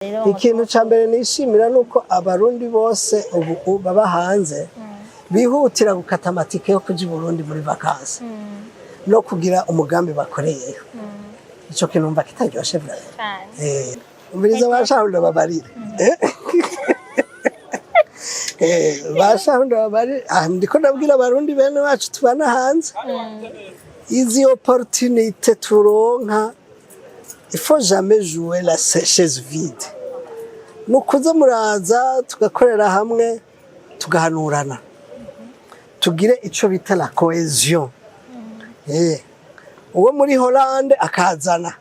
Ikintu ca mbere nishimira nuko abarundi bose ubu baba hanze bihutira gukata amatike yo kuja i Burundi muri vacances no kugira umugambi bakoreyeyo. Ico kintu numva kitaryoshe vraiment. Umviriza bashahunda babarire. Bashahunda babarire. Ndiko ndabwira abarundi bene bacu tubana hanze. Izi opportunité turonka. Il faut jamais jouer la chaise vide. Nukuze muraza tugakorera hamwe tugahanurana. Tugire ico bita la cohésion. Uwo muri Hollande akazana.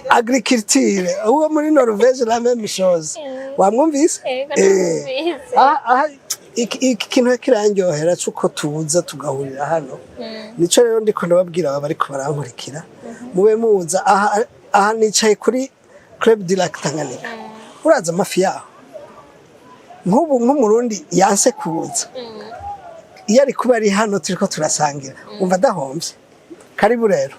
Agriculture. Uwo muri Norvege la même chose. Wamwumvise? Ikintu kirangyohera cuko tuza tugahurira hano. Nico rero ndiko ndababwira bari ko barankurikira. Mube muza aha nicaye kuri Club du Lac Tanganyika. Uraza amafi yaho. Nk'ubu nk'umurundi yanse kuza. Iyo ari kuba ari hano turiko turasangira. Umva dahomvye. Karibu rero.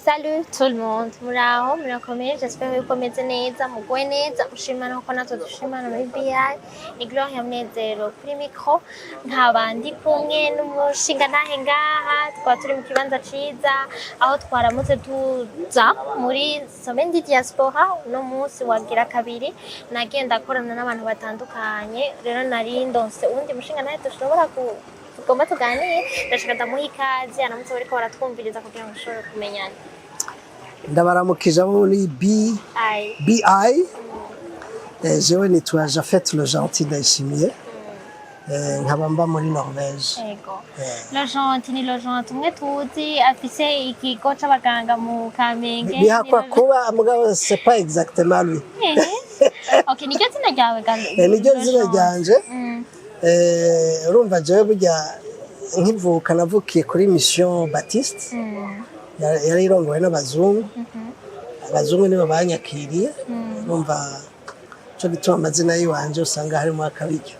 Salut tout le monde, muraho murakomeye, j'espère que mukomeze neza, mugwe neza, mushimana ko natwe dushimana muri BI. Ni Gloria Munezero kuri micro, nkabandi kumwe n'umushinga ntahe ngaha, twaba turi mu kibanza ciza, aho twaramutse tuza muri Semaine de Diaspora, no munsi wagira kabiri, nagenda akorana n'abantu batandukanye, rero nari ndonse uwundi mushinga ntahe dushobora tugomba tuganire, ndashaka ndamuha ikaze, aramutse bariko baratwumviriza kugira ngo dushobore kumenyana. Ndabaramukije muri BI. Jewe nitwa Jafet le Gentil Ndayishimiye. Nkaba mba muri Norvege. Yego. Le Gentil ni le Gentil umwe tuzi afise ikigo c'abaganga mu Kamenge. Bihakwa kuba mugabo c'est pas exactement lui. Okay, niryo zina ryawe galo. Niryo zina ryanje. Urumva jewe burya nkivuka navukiye kuri Mission Baptiste. Yari irongowe n'abazungu. Abazungu nibo banyakiriye. Urumva cyo bituma amazina yiwanje usanga harimo akabiryo.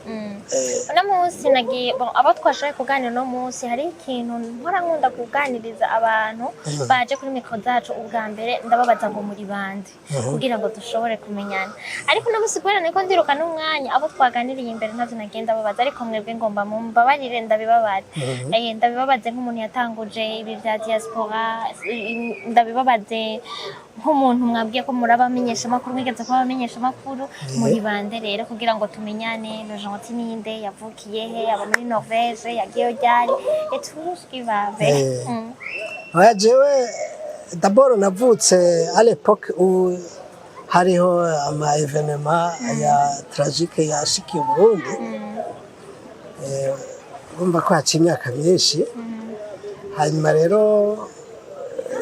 Uno munsi nagiye abo twashoboye kuganira no munsi hari ikintu nkora nkunda kuganiriza abantu baje kuri mikro zacu ubwa mbere ndababaza ngo muri bande kugira ngo dushobore kumenyana. Ariko no munsi kwera niko ndiruka n'umwanya abo twaganiriye imbere ntavyo nagenda babaza ariko mwebwe ngomba mumbabarire ndabibabaza. Ndabibabaze nk'umuntu yatanguje ibi vya diaspora, ndabibabaze nk'umuntu mwabwiye ko murabamenyesha makuru mwigeze ko bamenyesha makuru muri bande rero kugira ngo tumenyane. Le Gentil ninde yavukiye he aba muri Norvege yagiye ryari et tout ce qui va avec. Ouais, jewe d'abord navutse à l'époque où hariho ama événement ya tragique yashikiye Burundi. Urumva ko haciye imyaka myinshi. Hanyuma rero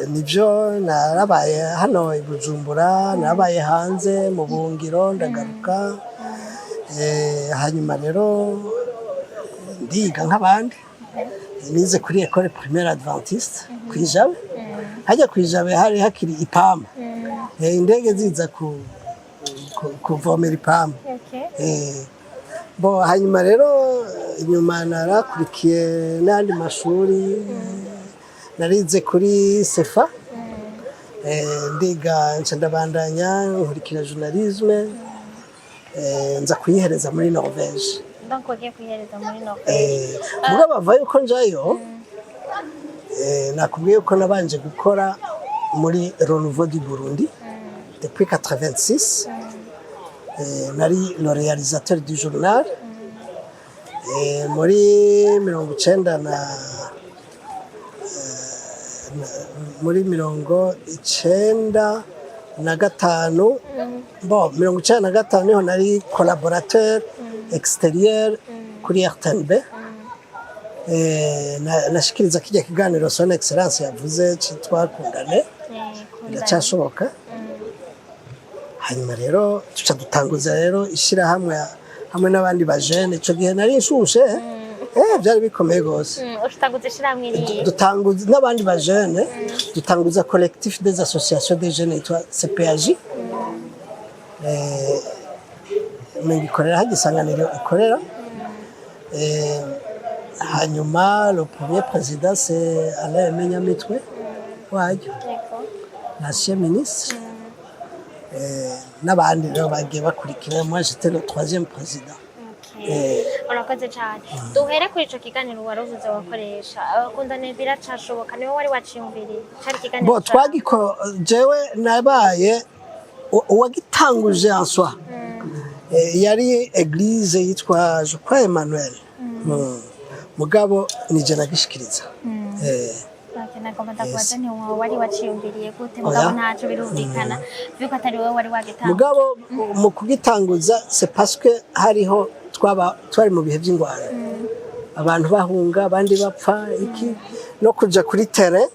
nivyo narabaye hano i Bujumbura, narabaye hanze mu buhungiro ndagaruka. Hanyuma rero ndiga nk'abandi nize kuri école primaire adventiste kwijabe. Hajya kwijabe hari hakiri ipama. Indege ziza kuvomera ipama. Bo hanyuma rero inyuma narakurikiye n'andi mashuri. Narize kuri sefa. Ndiga ndabandanya nkurikira journalisme. Nza kuyihereza muri Norvege. Donc ugiye kuyihereza muri Norvege. Muga bava yuko njayo nakubwiye ko nabanje gukora muri Renouveau du Burundi depuis 86. Nari le réalisateur du journal. Muri 95 bon 95 niho nari collaborateur extérieur kuri RTNB. Nashikiriza kijya kiganiro son excellence yavuze citwa Ingorane ndacyashoboka. Hanyuma rero tuca dutanguza rero ishira hamwe n'abandi bajene ico gihe nari nshushe. Byari bikomeye gose. Ushitanguza ishirahamwe iri. Dutanguza n'abandi bajene dutanguza collectif des associations des jeunes yitwa CPAJ. Mengikorera hagisanganiro ikorera. hanyuma le premier président c'est Alain Menyamitwe wayo l'ancien ministre n'abandi rero bagiye bakurikira. Moi j'étais le troisième président. Urakoze cyane. Duhere kuri ico kiganiro waruvuze wakoresha abakundane biracashoboka niwe wari waciyumviriye cari kiganiro twagiko jewe nabaye uwagitanguje en soi yari église yitwa je crois Emmanuel mugabo nije nagishikiriza nagomba ndakubaza ni wari waciyumviriye gute mugabo ntaco birumvikana biko atari wowe wari wagitanguza mugabo mu kugitanguza c'est parce que hariho twari mu bihe by'ingwara abantu bahunga abandi bapfa iki no kuja kuri terrain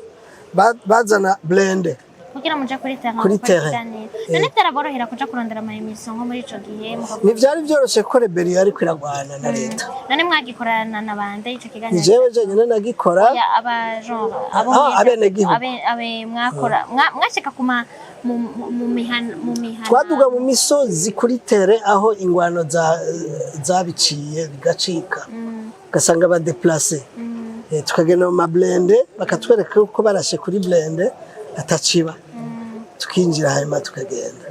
bazana blende kugira muje kuri terrain none teraborohera kuja kurondera ama emission nko muri ico gihe ni vyari byoroshe ko rebellion ari kwiragwana na leta none mwagikorana nabande ico kiganiro jewe nyene nagikora aba genre abene gihugu abe mwakora mwashika kuma mu mihana twaduga mu misozi kuri terrain aho ingwano zabiciye bigacika gasanga ba déplacer tukagenda mu mablende bakatwereka uko barashe kuri blende ataciba tukinjira hanyuma tukagenda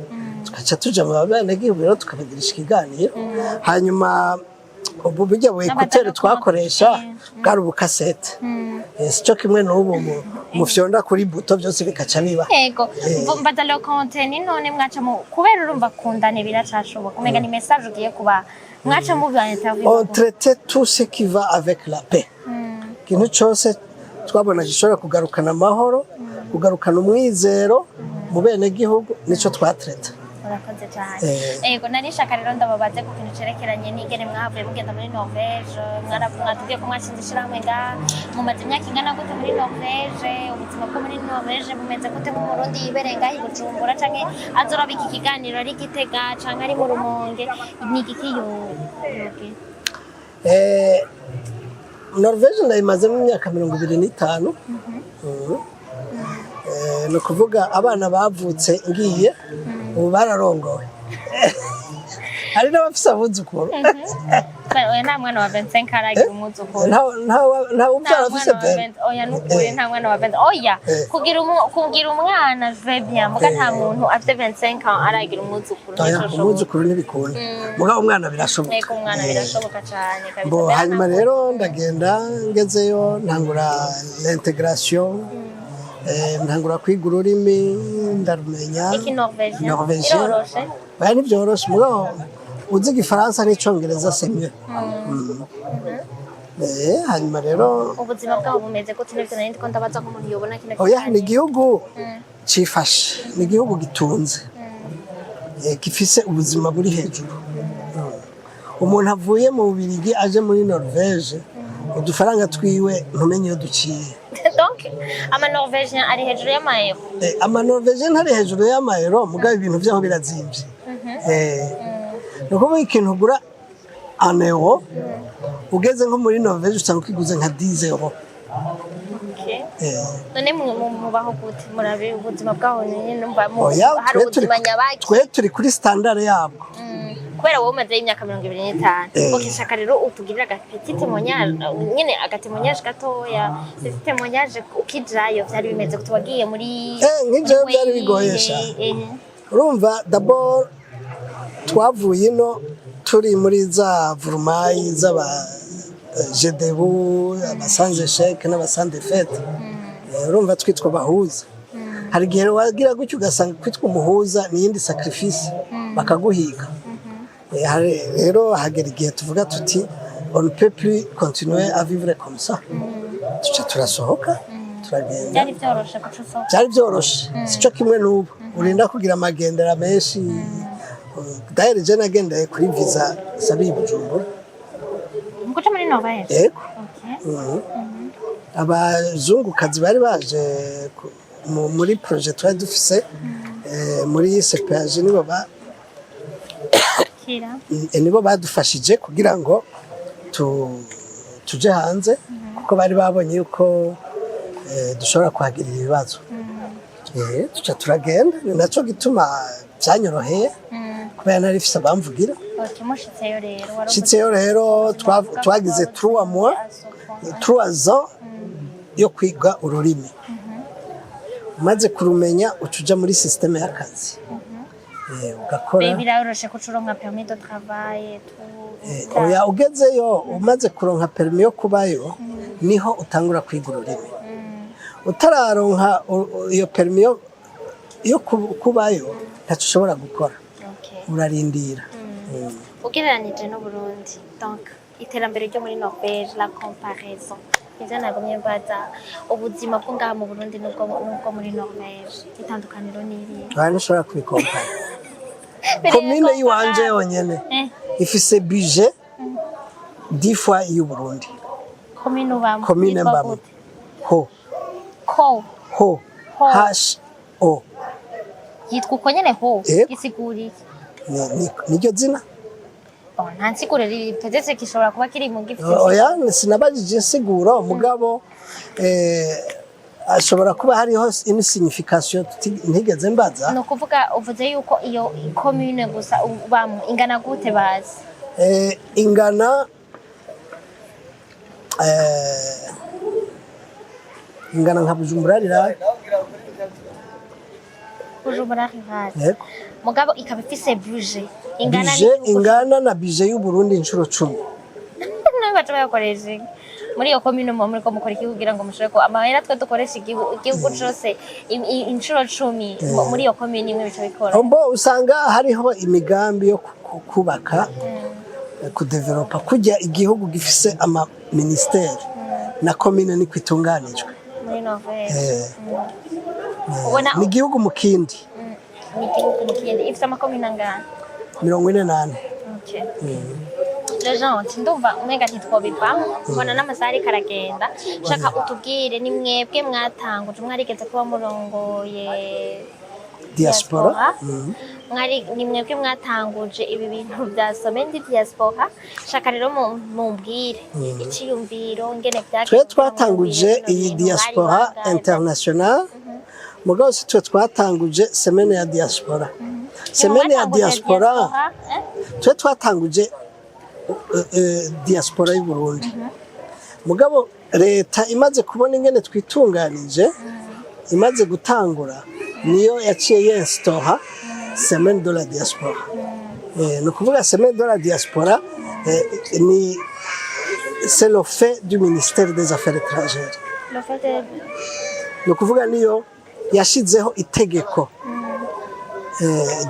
tukaca tuja mu babane gihugu rero tukabagirisha ikiganiro hanyuma ubu bijya bu écouteur twakoresha bwari ubukasete sico kimwe n'ubu mufyonda kuri buto byose bikaca biba yego mbaza le contenu none mwaca mu kubera urumva kundane biracashoboka umega ni message ugiye kuba mwaca mu bya interview on traitait tout ce qui va avec la paix kintu cyose twabona gishobora kugarukana amahoro kugarukana umwizero mu bene gihugu nico twatreta. Urakoze cyane yego narishaka rero ndababaze ku kintu cerekeranye n'ingene mwavuye mugenda muri Norvege mwatubwiye ko mwashindishira hamwe nga mumaze imyaka ingana gute muri Norvege ubuzima bwo muri Norvege bumeze gute mu Burundi yiberenga Bujumbura canke azora biki kiganiro ari Gitega canke ari mu Rumonge ni iki yoge Norvege ndayimaze mu myaka 25 no kuvuga abana bavutse ngiye ubu bararongowe hari n'abafise abuzukuru nta mwana wa 25 aragira umuzukuru nta ubyara afise oya nukuri nta mwana wa 20 oya kugira umwana je bien muga nta muntu afite 25 aragira umuzukuru umuzukuru n'ibikunda muga umwana birashoboka nego umwana birashoboka cyane bo hanyuma rero ndagenda ngezeyo ntangura l'intégration ntangura kwiga ururimi ndarumenya iki Norvegien baya nivyoroshe mugabo uzi igifaransa n'icongereza semye hanyuma rero ubuzima bwabo bumeze gute n'ibyo nari ndiko ndabaza ko umuntu yobona kino oya ni igihugu cifashe ni igihugu gitunze gifise ubuzima buri hejuru umuntu avuye mu Bubiligi aje muri Norvege udufaranga twiwe ntumenye iyo duciye donc ama Norvegien ari hejuru y'amayero ama Norvegien ari hejuru y'amayero mugabo ibintu byaho birazimvye nuko ikintu ugura en euro ugeze nko muri Norvege usanga ukiguze nka 10 euro none mubaho gute murabe ubuzima bwaho nyine numva hari ubuzima nyabaki twe turi kuri standard yabwo kubera wowe umaze imyaka 25 ukishaka rero utugirira agapeti témoignage nyene agatémoignage gatoya c'est témoignage ukijayo byari bimeze kutubagiye muri nk'ije byari bigoyesha urumva d'abord twavuye ino turi muri za vurumai z'aba jedebu abasanze sheke n'abasande fete urumva twitwa bahuza hari igihe wagira gutyo ugasanga kwitwa umuhuza n'iyindi sacrifice bakaguhiga rero hagera igihe tuvuga tuti on ne peut plus continuer à vivre comme ça tuca turasohoka turagenda byari byoroshe sico kimwe n'ubu urinda kugira amagendera menshi d'ailleurs je nagendeye kuri visa sabi Bujumbura mukuca muri Norvege yego abazungukazi bari baje muri projet twari dufise muri CPAG nibo badufashije kugira ngo tuje hanze kuko bari babonye yuko dushobora kwagirira ibibazo tuca turagenda ni naco gituma byanyoroheye kubera nari fise abamvugira shitseyo rero twagize 3 mois 3 ans yo kwiga ururimi. Umaze kurumenya ucuja muri systeme y'akazi. Ugakora. Biraroshe kucuronka permis de travail oya ugezeyo umaze kuronka permis yo kubayo niho utangura kwiga ururimi. Utararonka iyo permis yo kubayo ntacyo ushobora gukora. Urarindira. Ugereranije no Burundi, donc iterambere ryo muri Norvege, la comparaison ivyo nagumye mbaza ubuzima bwo ngaha mu Burundi nubwo muri Norvege itandukaniro n'iri ntushobora kubikompara. Commune yiwanje yonyene ifise budget 10 fois y'u Burundi. Commune mbamo ho H-O yitwa uko nyene ho gisiguri niryo zina nta nsiguro riri peut-être kishobora kuba kiri mu gifite. Oya sinabajije insiguro mugabo ashobora kuba hariho insignification ntigeze mbaza. No kuvuga uvuze yuko iyo commune gusa bamwe ingana gute bazi? Ingana nka Bujumbura riraye. Bujumbura riraye. Mugabo ikaba ifise budget ingana na budget y'u Burundi inshuro 10. Nawe bacobakoresha muri iyo commune muri ko mukora iki kugira ngo mushore ko amahera twe dukoresha igihugu cyose inshuro 10 muri iyo commune imwe bico bikora. Mbo usanga hariho imigambi yo kubaka kudevelopa kujya igihugu gifise ama ministère na commune ni kwitunganijwe muri Norvege. Ni igihugu mu kindi. Ni igihugu mu kindi ifite amakomine angana 48. Okay. Lejean ndumva umenga ntitwobiva mbona n'amasari karagenda shaka utubwire ni mwebwe mwatanguje mwarigeze kuba murongoye diaspora. Mwari ni mwebwe mwatanguje ibi bintu bya Somendi diaspora shaka rero mumbwire ikiyumviro ngene byake. Twe twatanguje iyi diaspora international mugabo si twe twatanguje semaine ya diaspora. Semaine ya diaspora twe twatanguje diaspora y'u Burundi. Mugabo leta imaze kubona ingene twitunganije imaze gutangura niyo yaciye yenstora semaine de la diaspora. No kuvuga semaine de la diaspora ni c'est le fait du ministère des Affaires étrangères. Le fait no kuvuga niyo yashizeho itegeko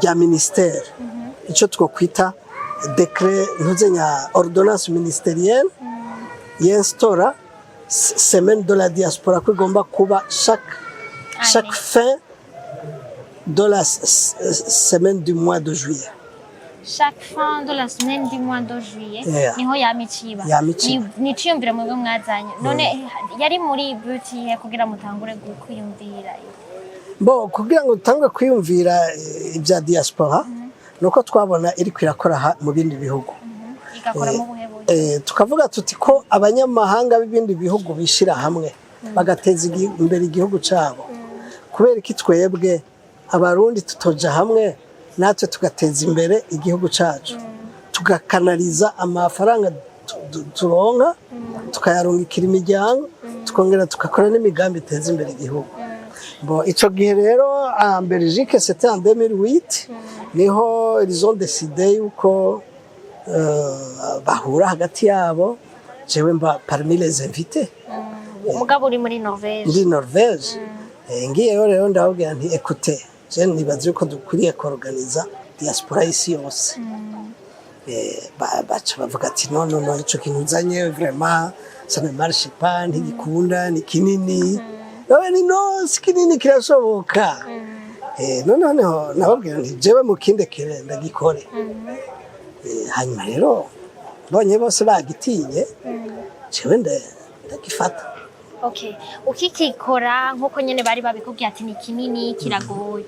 rya ministère ico twokwita décret ntuzenya ordonnance ministérielle yenstora semaine de la diaspora ko igomba kuba chaque fin de la semaine du mois de juillet. Chaque fin de la semaine du mois de juillet niho yamiciba ni ciyumvira mwebwe mwazanye none yari muri buti kugira mutangure kwiyumvira bo kugira ngo dutangwe kwiyumvira ibya diaspora nuko twabona iri kwirakora mu bindi bihugu igakora mu buhebuye tukavuga tuti ko abanyamahanga b'ibindi bihugu bishira hamwe bagateza imbere igihugu cyabo kubera iki twebwe abarundi tutoja hamwe natwe tugateza imbere igihugu cyacu tugakanaliza amafaranga turonka tukayarungikira imiryango tukongera tukakora n'imigambi iteza imbere igihugu. Bon ico gihe rero en Belgique c'était en 2008 niho ils ont décidé yuko bahura hagati yabo jewe mba parmi les invités. Mugabo uri muri Norvege. Muri Norvege. Ngiyeyo rero ndababwira nti écoutez je nibaze yuko dukwiriye organiza diaspora isi yose. Baca bavuga ati non ico kintu uzanye vraiment ça ne marche pas ntigikunda ni kinini. Ni no sikinini kirashoboka. Noneho nababwira nti jewe mukindekere ndagikore. Hanyuma rero bonye bose bagitinye jewe ndagifata. Okay. Ukikikora nkuko nyene bari babikubwiye ati ni kinini kiragoye.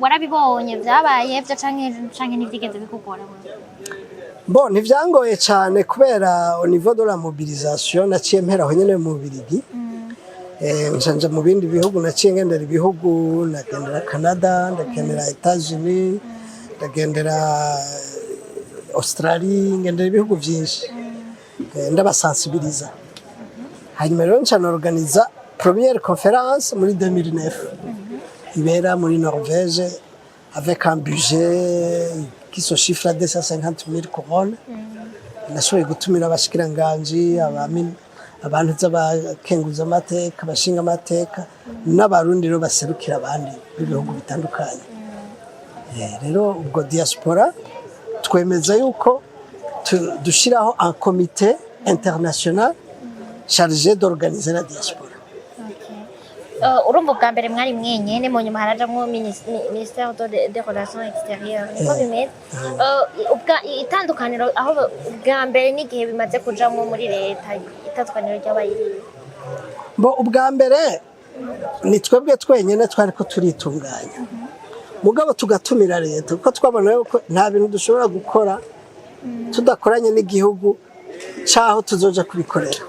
Warabibonye byabaye byo canke n'ivyigeze bikugora mwe. Bon ntivyangoye cyane kubera au niveau de la mobilisation naciye mperaho nyene mu Birigi. Njanja mu bindi bihugu naciye ngendera ibihugu nagendera Canada ndagendera Etats-Unis ndagendera Australie ngendera ibihugu byinshi ndabasensibiliza hanyuma rero nca organiza première conférence muri 2009 ibera muri Norvege avec un budget qui se chiffre à 250 000 couronnes. Nashoboye gutumira abashikiranganji abantu z'abakenguza amateka abashinga amateka n'abarundi rero baserukira abandi b'ibihugu bitandukanye. Rero ubwo diaspora twemeza yuko dushiraho un comité international chargé d'organiser la diaspora. Urumva bwa mbere mwari mwenyene mu nyuma harajamwo ministère des relations extérieures niko bimeze. Itandukaniro aho bwa mbere n'igihe bimaze kujamwo muri leta itandukaniro ry'abayiri bo ubwa mbere ni twebwe twenyene twari ko turitunganya mugabo tugatumira leta kuko twabona yuko nta bintu dushobora gukora tudakoranye n'igihugu caho tuzoja kubikorera.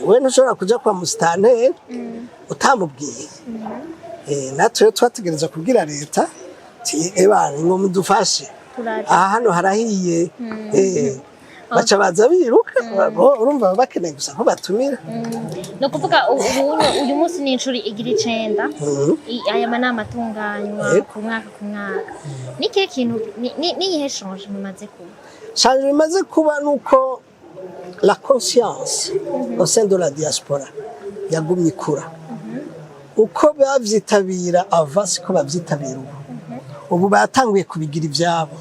We ntushobora kuja kwa musitanteri utamubwiye. Natwe twategereza kubwira leta ebana ngo mudufashe aha hano harahiye baca baza biruka urumva bakeneye gusa ko batumira. No kuvuga uyu munsi ni incuri igira 9 aya manama atunganywa ku mwaka niki kintu niyihe change mumaze kuba change bimaze kuba nuko la conscience au sein de la diaspora yagumye ikura uko bavyitabira avasi ko bavyitabira ubu batanguye kubigira ivyabo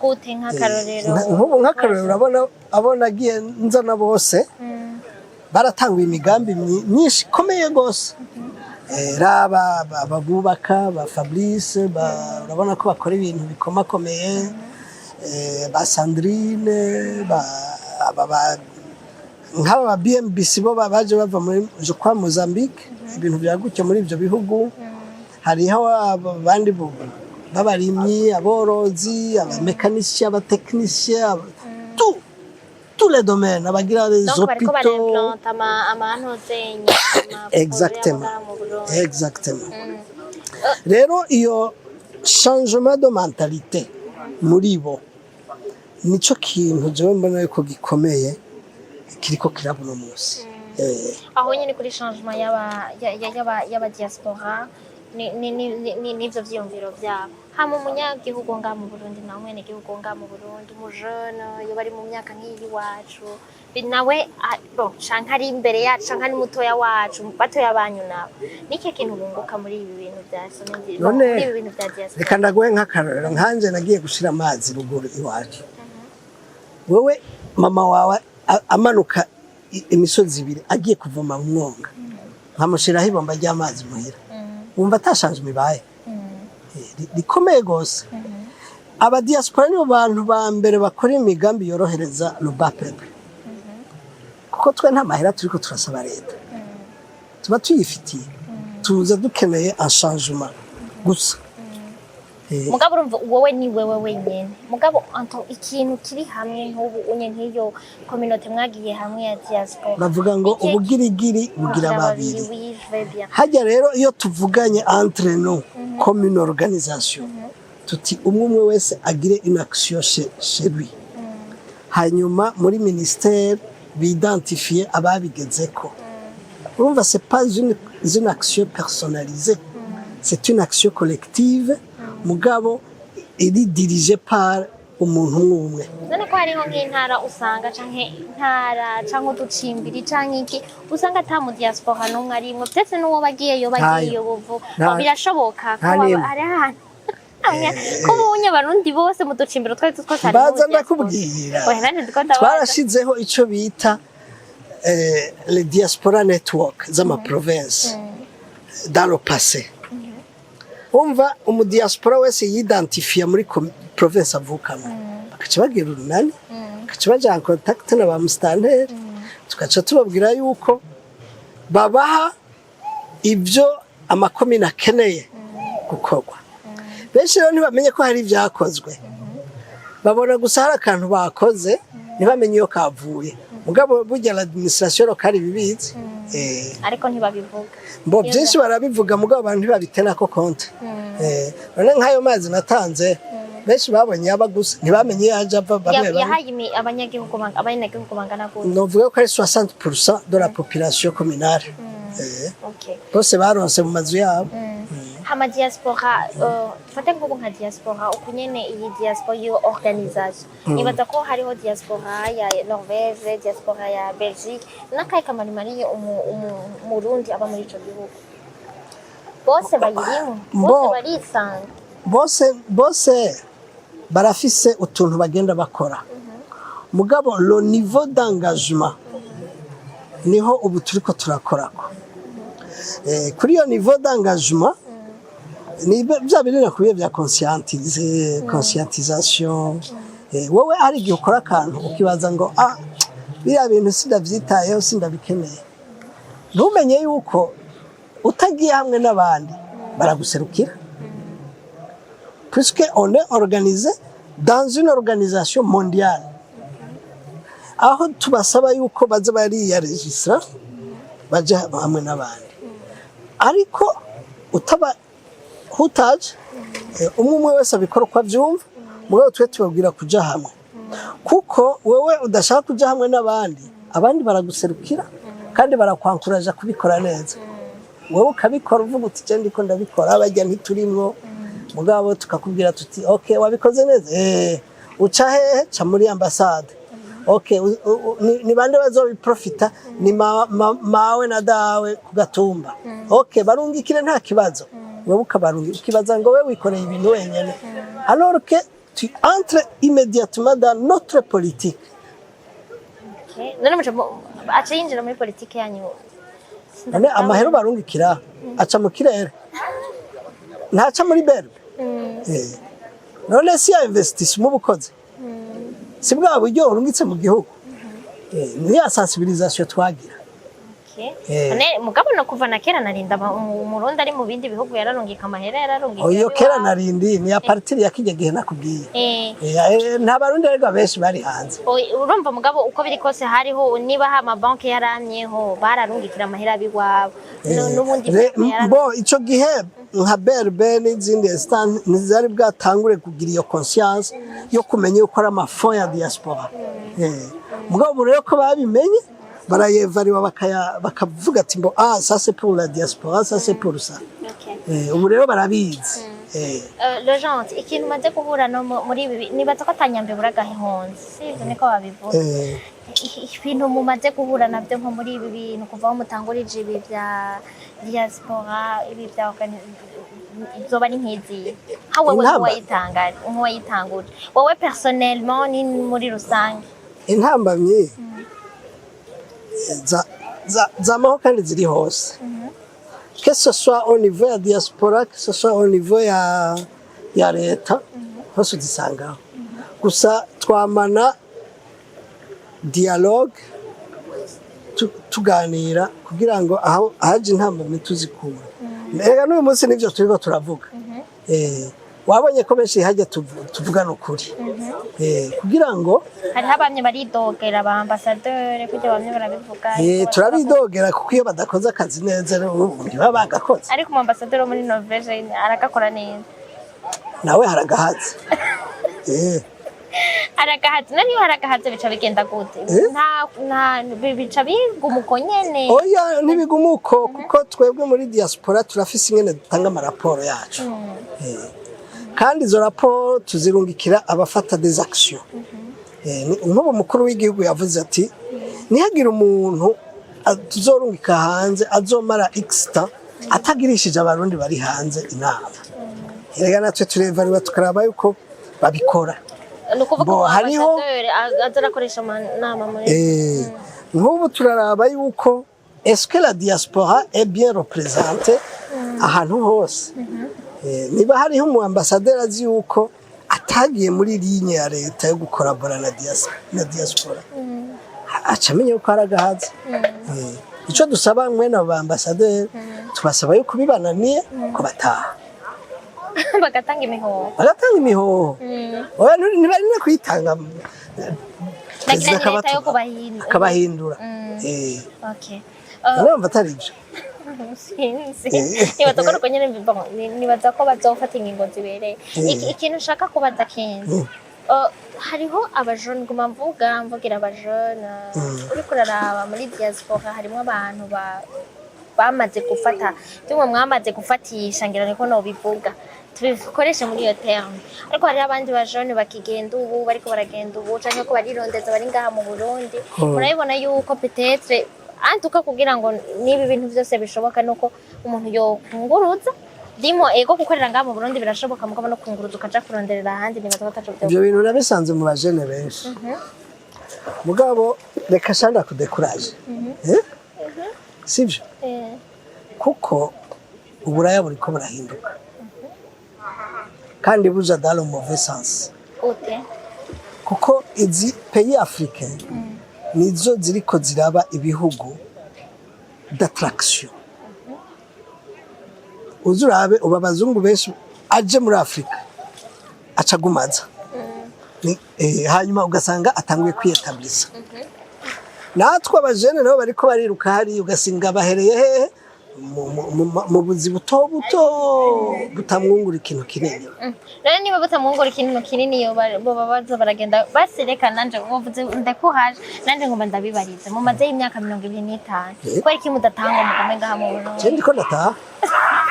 gute nk'akarorero nk'akarorero urabona abona agiye nzana bose baratanguye imigambi myinshi ikomeye gose raba ababubaka ba Fabrice urabona ko bakora ibintu bikomakomeye ba Sandrine nk'aba BMBC bo baje bava muri kwa Mozambique ibintu byagutse muri ibyo bihugu. Hariho abandi babarimyi aborozi abamekanisiye abatekinisiye tous les domaines abagira les hôpitaux exactement rero iyo changement de mentalité muri bo nico kintu jewe mbona yuko gikomeye kiriko kirabona umunsi. Aho nyine kuri changement yaba diaspora n'ivyo vyiyumviro vyabo hama umunyagihugu nga mu Burundi na mwene gihugu nga mu Burundi mu jeune yo bari mu myaka nk'iyi wacu nawe bon canke ari imbere yacu canke ari mutoya wacu batoya banyu nabo niki kintu bunguka muri ibi bintu bya sonezi ibi bintu bya diaspora. Reka ndaguhe nk'akarorero nkanje nagiye gushira amazi ruguru iwacu wewe mama wawe amanuka imisozi ibiri agiye kuvoma mu mwonga nkamushiraho ibomba ry'amazi muhira wumva atashanje imibaye rikomeye gose. Aba diaspora ni abantu ba mbere bakora imigambi yorohereza le bas peuple kuko twe nta mahera turiko turasaba leta tuba tuyifitiye tuza dukeneye un changement gusa. Mugabo urumva wowe ni wewe wenyene mugabo anto ikintu kiri hamwe nk'ubu unye nk'iyo communauté mwagiye hamwe ya diaspora bavuga ngo ubugirigiri bugira babiri. Hajya rero iyo tuvuganye entre nous comme une organisation tuti umwe wese agire une action chez lui hanyuma muri ministère bidentifier ababigezeko. Urumva c'est pas une action personnalisée c'est une action collective mugabo iri dirigée par umuntu umwe. None ko hariho nk'intara usanga canke uducimbiri canke iki usanga ata mu diaspora n'umwe arimwe ndetse n'uwo bagiyeyo buvu birashoboka ko hari ahantu ko bunye abarundi bose mu ducimbiro twari twose ari baza ndakubwira twarashizeho ico bita le diaspora network z'ama province dans le passé. Umva umudiaspora wese yidentifia muri province avukamo bakaca bagira urunani bakaca baja en contact na ba mustanteri tukaca tubabwira yuko babaha ibyo amakomine akeneye gukorwa. Benshi rero ntibamenye ko hari ibyakozwe babona gusa hari akantu bakoze ntibamenye iyo kavuye mugabo burya l'administration locale bibizi ariko ntibabivuga mbo byinshi barabivuga mugabo abantu ntibabitena ko konte none nk'ayo mazi natanze benshi babonye yaba gusa ntibamenye yaje ava bamwe yahaye abanyagihugu bangana gute novuga ko ari 60% de la population communale okay bose baronse mu mazu yabo hama diaspora fate nko nka diaspora ukunyene iyi diaspora yo organisation nibaza ko hariho diaspora ya Norvege diaspora ya Belgique nakaye kamari mariye umurundi aba muri ico gihugu bose bayirimo bose barisanga bose barafise utuntu bagenda bakora mugabo le niveau d'engagement niho ubu turiko turakorako kuri yo niveau d'engagement ni bya bintu nakubiye bya conscientisation wowe ari gihe ukora akantu ukibaza ngo biriya bintu sindavyitayeho sindabikeneye ntumenye yuko utagiye hamwe n'abandi baraguserukira puisque on est organisé dans une organisation mondiale aho tubasaba yuko baza bariya registra baje hamwe n'abandi ariko utaba hutaje umwe wese abikora kwa byumva mugabo twe tubabwira kuja hamwe kuko wewe udashaka kuja hamwe n'abandi abandi baraguserukira kandi barakwankuraje kubikora neza wewe ukabikora uvuga uti je ndiko ndabikora bajya ntiturimwo mugabo tukakubwira tuti okay wabikoze neza uca hehe ca muri ambassade okay ni bande bazobiprofita ni mawe na dawe kugatumba okay barungikire nta kibazo wewe ukabarungi ukibaza ngo wewe wikoreye ibintu wenyene alors que tu entres immédiatement dans notre politique okay none acha yinjira muri politique yanyu none amahero barungikira aca mu kirere ntaca muri berbe none si ya investissement bukoze si bwa buryo urungitse mu gihugu ni ya sensibilisation twagira none mugabo no kuva na kera narinda umurundi ari mu bindi bihugu yararungika amahera yararungika oyo kera narindi ni ya partir ya kijye gihe nakubwiye nta barundi rega benshi bari hanze urumva mugabo uko biri kose hariho niba ha ama banki yaramyeho bararungikira amahera biwabo n'ubundi bo ico gihe nka berbe n'izindi stand nizari bwatangure kugira iyo conscience yo kumenya uko ari amafond ya diaspora mugabo rero ko babimenye barayevariwa bakavuga ati mbo ça c'est pour la diaspora ça c'est pour ça ubu rero barabizi le genre ikintu maze guhura no muri ibi nibaza ko atanyambe buragahihonze sivyo niko babivuga ibintu mumaze guhura nabyo nko muri ibi bintu kuva aho mutangurije ibi bya diaspora ibi bya zoba ni nkizi hawe wayitanguje wowe personnellement ni muri rusange intambamye zamaho kandi ziri hose que ce soit au niveau ya diaspora que ce soit au niveau ya leta hose uzisangaho gusa twamana dialogue tuganira kugira ngo aho haje intambamye tuzikura rega n'uyu munsi nivyo turiko turavuga wabonye ko benshi hajya tuvugana ukuri kugira ngo hari habamye baridogera aba ambassadeur kujya bamwe barabivuga turabidogera kuko iyo badakoze akazi neza baba bagakoze ariko mu ambassadeur muri Norvege aragakora neza nawe haragahatse aragahatse nani haragahatse bica bigenda gute nta bica bigumuko nyene oya ntibigumuko kuko twebwe muri diaspora turafise ingene dutanga amaraporo yacu kandi izo raporo tuzirungikira abafata des actions nk'ubu mukuru w'igihugu yavuze ati nihagira umuntu tuzorungika hanze azomara x atagirishije abarundi bari hanze inama rega natwe turevariwa tukaraba yuko babikora nukuvuga hariho azarakoresha amanama muri nk'ubu turaraba yuko est-ce que la diaspora est bien représentée ahantu hose niba hariho umu ambassadeur azi yuko atagiye muri ligne ya leta yo gukorabora na diaspora acamenye uko aragahaza ico dusaba mwene aba ambassadeur tubasaba yuko bibananiye ko bataha bagatanga imihoho oya ntibari no kwitanga leta yo akabahindura okay urumva atari byo sinzi nibaza ko uko nyene nibaza ko bazofata ingingo zibereye ikintu nshaka kubaza kenshi hariho abajone nguma mvugira abajone uriko uraraba muri diaspora harimo abantu bamaze gufata tumwe mwamaze gufatisha ngira niko no bivuga tubikoresha muri iyo terme ariko hari abandi bajone bakigenda ubu bariko baragenda ubu canke ko barirondeza bari ngaha mu Burundi murabibona yuko peut-être antuka kugira ngo nibi bintu byose bishoboka nuko umuntu yo kunguruza dimo ego gukorera ngaha mu Burundi birashoboka mugabo no kunguruza ukaja kuronderera ahandi nibaza bataje ibyo bintu nabisanze mu bajene benshi mugabo reka shanda kudekuraje sivyo kuko uburaya buriko burahinduka kandi buja dans le mauvais sens kuko izi pays africain nizo ziriko ziraba ibihugu d'attraction uzurabe ubabazungu benshi aje muri Afrika acagumaza hanyuma ugasanga atanguye kwiyetablisa natwe abajene nabo bariko bariruka hari ugasinga bahereye hehe mu buzi buto butamwungura ikintu kinini rero niba butamwungura ikintu kinini bo babaza baragenda basereka nanje uvuze ndakuhaje nanje ngomba ndabibarize mu maze y'imyaka 25 kwari kimudatanga mugome ngaha mu Burundi je ndiko ndataha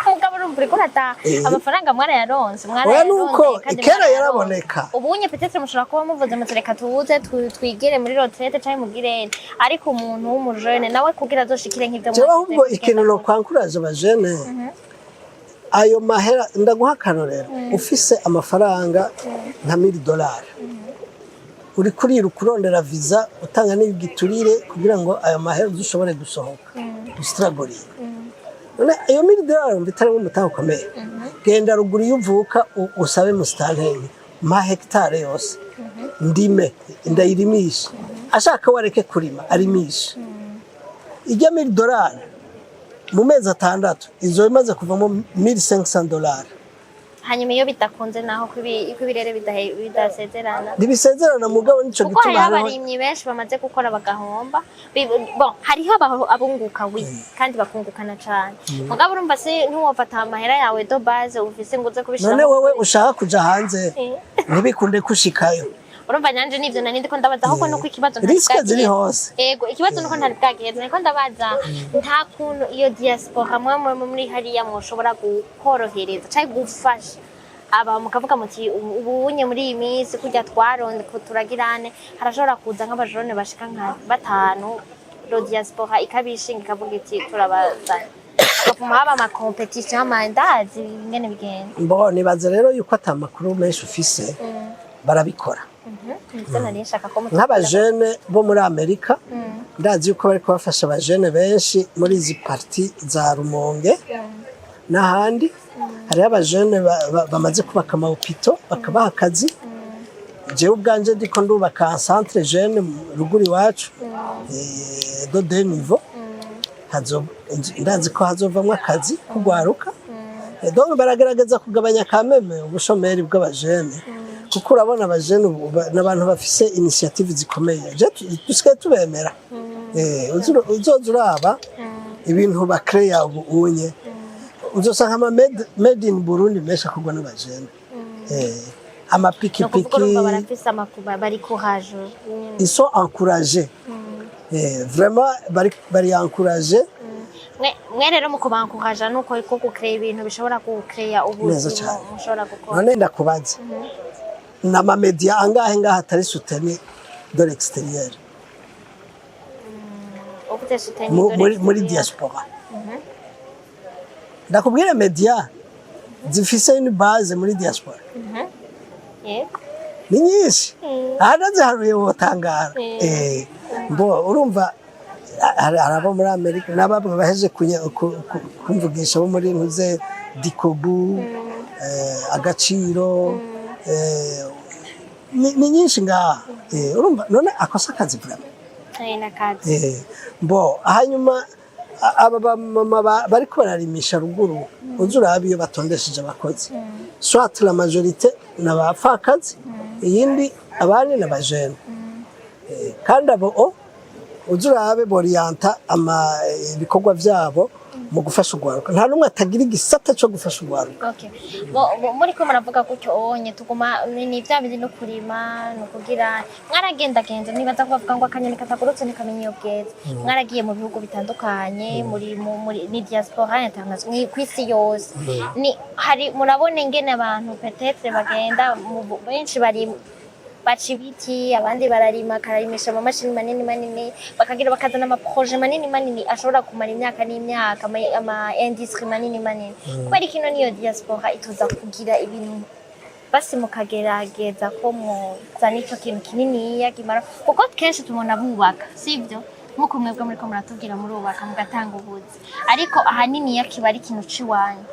mugabo urumva ko nataha amafaranga mwana yaronse nuko ikera yaraboneka ubunye peut-être mushobora kuba muvuze mutereka tuze twigire muri retraite cyangwa mugirene ariko umuntu w'umujene nawe kugira azoshikire nk'ibyo je ahubwo ikintu no kwankuraje abajene ayo mahera ndaguha akarorero ufise amafaranga nka $1000 uri kurira kurondera visa utanga n'igiturire kugira ngo ayo mahera ushobore gusohoka ustragori none ayo $1000 mbitarimo mutaho komeye genda ruguru yuvuka usabe mustanteni ma hectare yose ndime ndayirimisha ashaka wareke kurima arimisha ijya $1000 mu mezi 6 izo bimaze kuvamo $1500 hanyuma iyo bitakunze naho kwibirere bidasezerana nibisezerana mugabo nico gituma hano abarimyi benshi bamaze gukora bagahomba bon hariho abunguka kandi bakungukana cyane mugabo urumva se ntuwafata amahera yawe do base ufise nguze kubishira none wewe ushaka kuja hanze nibikunde kushikayo urumva nyanje nivyo nani ndiko ndabaza ahubwo nuko ikibazo ntari hose yego ikibazo nuko ntari bwagiheze niko ndabaza nta kuntu iyo diaspora mwe muri hariya mushobora gukorohereza cyangwa gufasha aba mukavuga muti ubunye muri iyi minsi kujya twaronde ko turagirane harashobora kuza nk'abajone bashika nka 5 ro diaspora ikabishinga ikavuga iti turabazanye bakuma haba ama competition amandazi ngene bigenda mbo nibaze rero yuko atamakuru menshi ufise barabikora nk'abajene bo muri Amerika ndazi yuko bari kubafasha abajene benshi muri izi parti za Rumonge n'ahandi hari abajene bamaze kubaka amahopito bakabaha akazi jewe ubwanje ndiko ndubaka centre jeune ruguri wacu do de niveau ndazi ko hazovamwe akazi kugwaruka donc baragerageza kugabanya kameme ubushomeri bw'abajene kuko urabona abajene n'abantu bafise initiative zikomeye je dusigaye tubemera uzoza uraba ibintu bakreya ubunye uzosanga ama made in Burundi mesha kugwa n'abajene amapikipiki barafise amakuba bari courage ils sont encouragés vraiment bari encouragés mwe rero mu kubankuhaja nuko iko gukreya ibintu bishobora gukreya ubuzima mushobora gukora none ndakubaza n'ama media angahe ngaha atari soutenu de l'extérieur muri diaspora ndakubwira media zifise une base muri diaspora ni nyinshi ahanaze haruye wotangara mbo urumva arabo muri Amerika nababwe baheje kumvugisha bo muri ntuze dikobu agaciro ni nyinshi ngaha urumva none akosa akazi vraiment mbo hanyuma aba mama bariko bararimisha ruguru uzurabe iyo batondesheje abakozi soit la majorité n'abapfakazi iyindi abandi n'abajene kandi abo uzurabe borienta ama ibikorwa vyabo mu gufasha ugwaruka nta numwe atagira igisata cyo gufasha ugwaruka. Okay. Muri ko muravuga gutyo onye tuguma ni bya bindi no kurima no kugira mwaragenda genze nibaza kuvuga ngo akanyoni katagurutse nikamenya iyo bweze. Mwaragiye mu bihugu bitandukanye muri ni diaspora yatangaza kwisi yose. Ni hari murabone ngene abantu peut-être bagenda benshi bari baca ibiti abandi bararima kararimisha mu mashini manini bakagira bakazana ama projet manini ashobora kumara imyaka n'imyaka ama industrie manini kubera kino niyo diaspora ituza kugira ibintu basi mukagerageza ko muzana ico kintu kinini yakimara kuko kenshi tumona bubaka sivyo nkuko mwebwe muri ko muratubwira murubaka mugatanga ubuzi ariko ahanini yakibari ikintu ciwanyu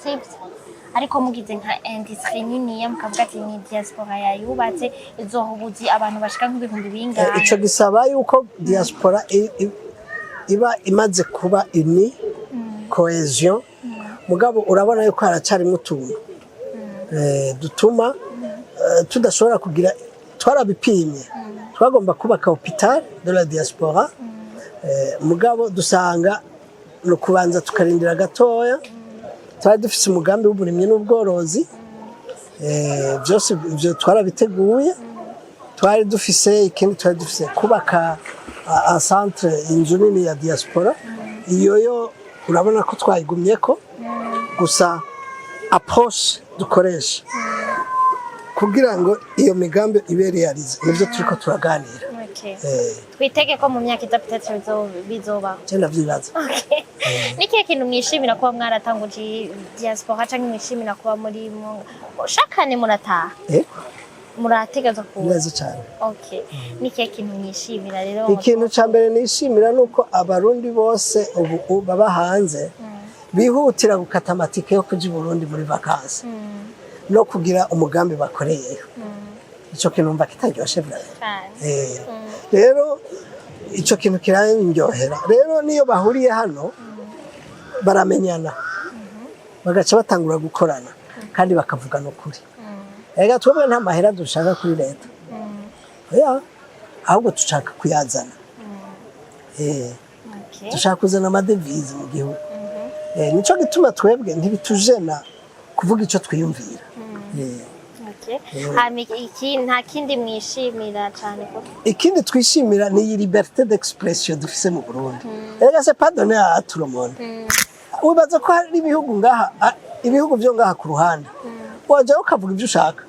sivyo ariko mugize nka industrie nini mukavuga ati ni diaspora yayubatse izohubuzi abantu bashika nk'ibihumbi bingana ico gisaba yuko diaspora iba imaze kuba uni cohesion mugabo urabona yuko haracari mutuntu dutuma tudashobora kugira twarabipimye twagomba kubaka hôpital de la diaspora mugabo dusanga no kubanza tukarindira gatoya twari dufise umugambi w'uburimyi n'ubworozi byose byo twarabiteguye twari dufise ikindi twari dufise kubaka a centre inzu nini ya diaspora iyo urabona ko twayigumyeko gusa approche dukoresha kugira ngo iyo migambi ibe realize nivyo turiko turaganira. Twitege ko mu myaka itatu bizoba cyenda vyibaza. Niki kintu mwishimira kuba mwaratanguje diaspora canke mwishimira kuba muri shakane murataha murategaza ku neza cyane. Niki kintu mwishimira rero ikintu ca mbere nishimira nuko abarundi bose ubu baba hanze bihutira gukata amatike yo kuja i Burundi muri vacances no kugira umugambi bakoreyeyo ico kintu mba kitaryoshe vyane. Rero ico kintu kirandyohera rero niyo bahuriye hano baramenyana bagaca batangura gukorana kandi bakavugana ukuri. Ega twebwe nta mahera dushaka kuri leta ahubwo dushaka kuyazana dushaka kuzana amadevize mu gihugu nico gituma twebwe ntibitujena kuvuga ico twiyumvira. Nta kindi mwishimira cyane ko ikindi twishimira ni iyi liberté d'expression dufise mu Burundi. Ega c'est pas donné à tout le monde. Ubaza ko hari ibihugu ngaha ibihugu byo ngaha ku ruhande waje ukavuga ibyo ushaka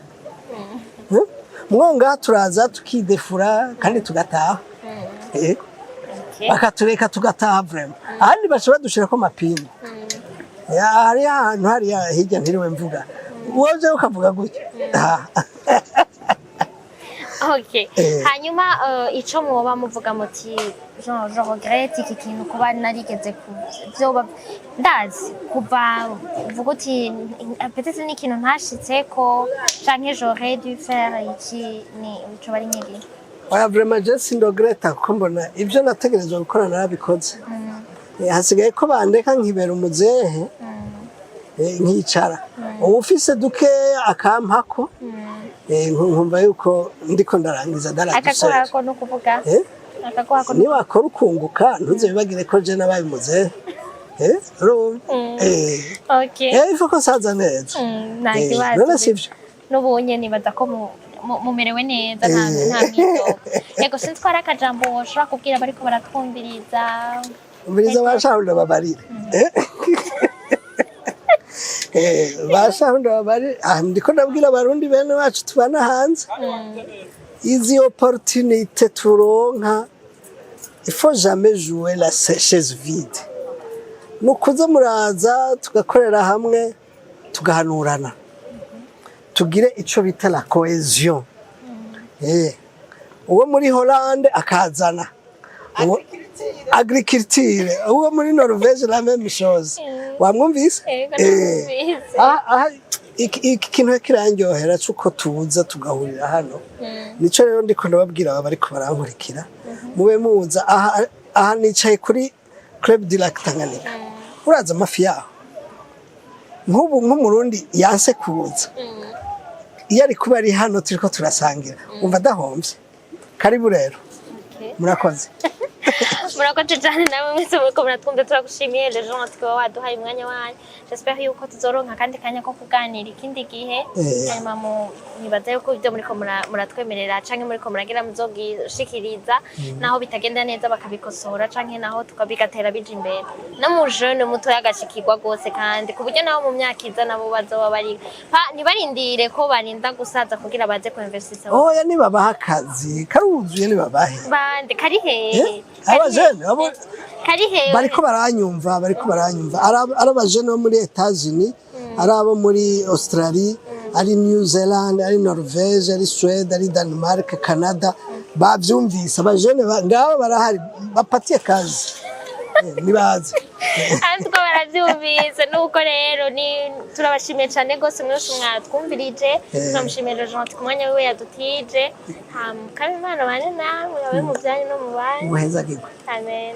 ngaha turaza tukidefura kandi tugataha bakatureka tugataha vraiment ahandi bashobora dushirako mapingu hari ahantu hari hirya ntiriwe mvuga waje ukavuga gutya. Hanyuma ico mwoba muvuga muti je regrette iki kintu kuba narigeze byoba ndazi kuva uvuga uti peut-être ni kintu ntashitseko canke j'aurais dû faire iki ni ico bari nyigi. Vraiment je sindogreta kuko mbona ibyo nategerezwa gukora narabikoze. Hasigaye ko bandeka nkibera umuzehe nkicara ufise duke akampako nkumva yuko ndiko ndarangiza daragise akakora no kuvuga akakora ni wakora ukunguka ntuze bibagire ko je nabaye muzehe ifo ko saza neza none sivyo n'ubonye nibaza ko mumerewe neza nta mito yego sinzi ko ari akajambo woshobora kubwira bariko baratwumviriza bashahunda babarire bashahunda babarire ndiko ndabwira abarundi bene bacu tubana hanze izi opportunité turonka il faut jamais jouer la chaise vide nukuze muraza tugakorera hamwe tugahanurana tugire ico bita la cohésion uwo muri Hollande akazana agriculture uwo muri Norvege la même chose wamwumvise ikintu kirandyohera cuko tuza tugahurira hano nico rero ndiko ndababwira bariko barankurikira mube muza aha nicaye kuri Club du Lac Tanganyika uraza amafi yaho nk'ubu nk'umurundi yanse kuza iyo ari kuba ari hano turiko turasangira umva dahomvye karibu rero murakoze. murakoze cyane namwe mwese muriko muratwumva turagushimiye les gens tukaba waduhaye umwanya wanyu j'espère yuko tuzoronka kandi kanya ko kuganira ikindi gihe hanyuma nibaza yuko ibyo muriko muratwemerera canke muriko muragira muzogishikiriza naho bitagenda neza bakabikosora canke naho tukabigatera bije imbere no mu jeune muto yagashikirwa gose kandi ku buryo naho mu myaka iza nabo bazoba bari ntibarindire ko barinda gusaza kugira baze ku investisa oya nibabaha akazi karuzuye nibabahe bande kari hehe abajene abo kari hehe bariko baranyumva arabajene bo muri Etats-Unis arabo muri Australie ari New Zealand ari Norvege ari Sweden ari Denmark Canada bavyumvise abajene ngabo barahari bapatiye kazi nibaze Antwo baravyumvise nuko rero ni turabashimiye cyane gose mwese mwatwumvirije turamushimira Jean ku mwanya wiwe yadutije kandi Imana bane namwe abe mu byanyu no mu banyu muheza gigwe amen